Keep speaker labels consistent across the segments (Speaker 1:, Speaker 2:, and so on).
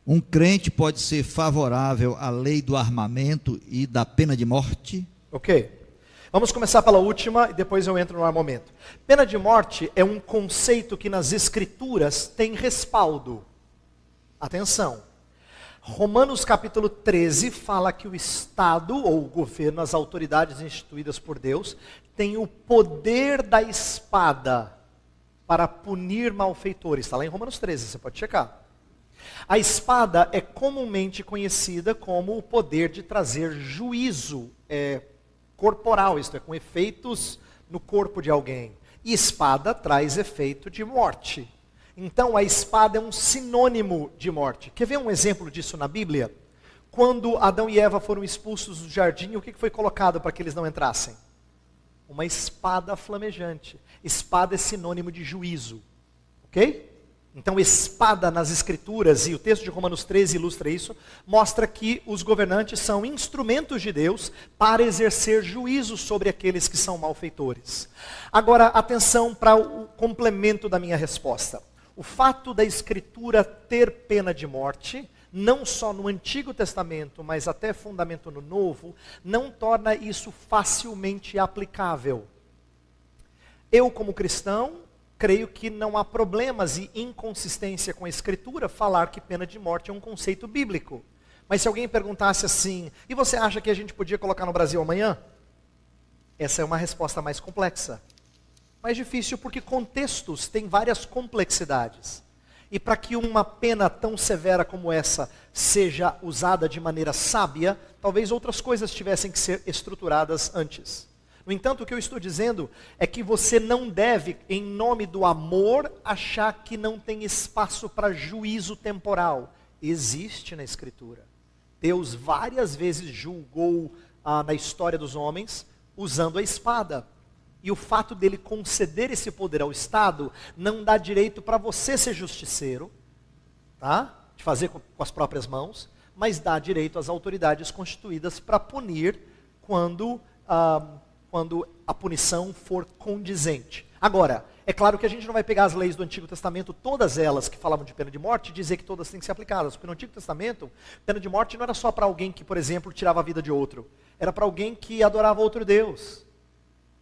Speaker 1: Um crente pode ser favorável à lei do armamento e da pena de morte?
Speaker 2: Ok. Vamos começar pela última e depois eu entro no armamento. Pena de morte é um conceito que nas Escrituras tem respaldo. Atenção. Romanos capítulo 13 fala que o Estado, ou o governo, as autoridades instituídas por Deus, tem o poder da espada para punir malfeitores. Está lá em Romanos 13, você pode checar. A espada é comumente conhecida como o poder de trazer juízo corporal, isto é, com efeitos no corpo de alguém. E espada traz efeito de morte. Então a espada é um sinônimo de morte. Quer ver um exemplo disso na Bíblia? Quando Adão e Eva foram expulsos do jardim, o que foi colocado para que eles não entrassem? Uma espada flamejante. Espada é sinônimo de juízo. Ok? Então, espada nas Escrituras, e o texto de Romanos 13 ilustra isso, mostra que os governantes são instrumentos de Deus para exercer juízo sobre aqueles que são malfeitores. Agora, atenção para o complemento da minha resposta. O fato da Escritura ter pena de morte, não só no Antigo Testamento, mas até fundamento no Novo, não torna isso facilmente aplicável. Eu, como cristão, creio que não há problemas e inconsistência com a Escritura falar que pena de morte é um conceito bíblico. Mas se alguém perguntasse assim, e você acha que a gente podia colocar no Brasil amanhã? Essa é uma resposta mais complexa. Mais difícil porque contextos têm várias complexidades. E para que uma pena tão severa como essa seja usada de maneira sábia, talvez outras coisas tivessem que ser estruturadas antes. No entanto, o que eu estou dizendo é que você não deve, em nome do amor, achar que não tem espaço para juízo temporal. Existe na Escritura. Deus várias vezes julgou na história dos homens usando a espada. E o fato dele conceder esse poder ao Estado não dá direito para você ser justiceiro, tá? De fazer com as próprias mãos, mas dá direito às autoridades constituídas para punir quando a punição for condizente. Agora, é claro que a gente não vai pegar as leis do Antigo Testamento, todas elas que falavam de pena de morte, e dizer que todas têm que ser aplicadas. Porque no Antigo Testamento, pena de morte não era só para alguém que, por exemplo, tirava a vida de outro. Era para alguém que adorava outro Deus.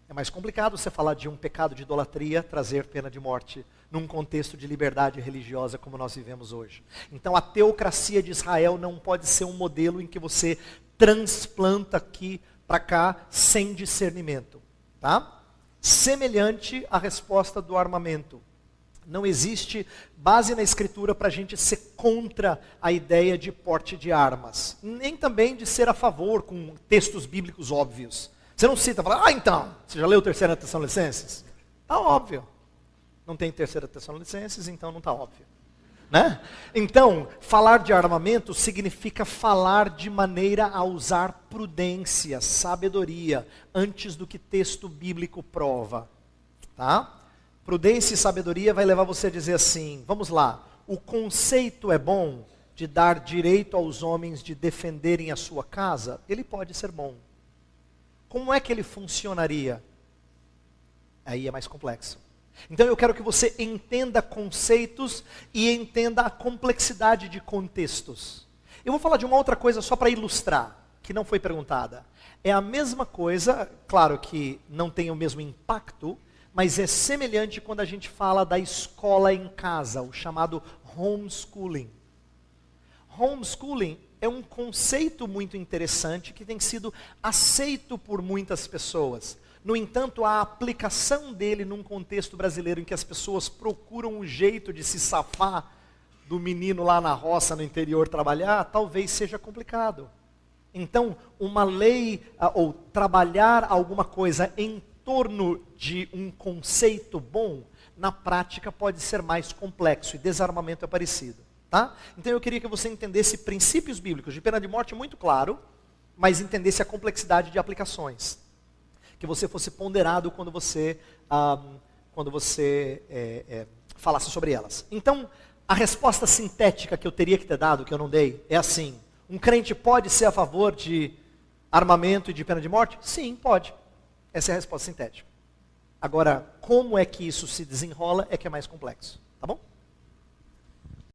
Speaker 2: É mais complicado você falar de um pecado de idolatria, trazer pena de morte, num contexto de liberdade religiosa como nós vivemos hoje. Então a teocracia de Israel não pode ser um modelo em que você transplanta aqui para cá sem discernimento, tá? Semelhante à resposta do armamento. Não existe base na Escritura para a gente ser contra a ideia de porte de armas, nem também de ser a favor com textos bíblicos óbvios. Você não cita, fala, então, você já leu 3ª Tessalonicenses? Está óbvio. Não tem 3ª Tessalonicenses, então não está óbvio. Né? Então, falar de armamento significa falar de maneira a usar prudência, sabedoria, antes do que texto bíblico prova. Tá? Prudência e sabedoria vai levar você a dizer assim, vamos lá, o conceito é bom de dar direito aos homens de defenderem a sua casa? Ele pode ser bom. Como é que ele funcionaria? Aí é mais complexo. Então eu quero que você entenda conceitos e entenda a complexidade de contextos. Eu vou falar de uma outra coisa só para ilustrar, que não foi perguntada. É a mesma coisa, claro que não tem o mesmo impacto, mas é semelhante quando a gente fala da escola em casa, o chamado homeschooling. Homeschooling é um conceito muito interessante que tem sido aceito por muitas pessoas. No entanto, a aplicação dele num contexto brasileiro em que as pessoas procuram um jeito de se safar do menino lá na roça, no interior, trabalhar, talvez seja complicado. Então, uma lei, ou trabalhar alguma coisa em torno de um conceito bom, na prática pode ser mais complexo, e desarmamento é parecido. Tá? Então eu queria que você entendesse princípios bíblicos de pena de morte muito claro, mas entendesse a complexidade de aplicações. Que você fosse ponderado quando você falasse sobre elas. Então, a resposta sintética que eu teria que ter dado, que eu não dei, é assim. Um crente pode ser a favor de armamento e de pena de morte? Sim, pode. Essa é a resposta sintética. Agora, como é que isso se desenrola é que é mais complexo. Tá bom?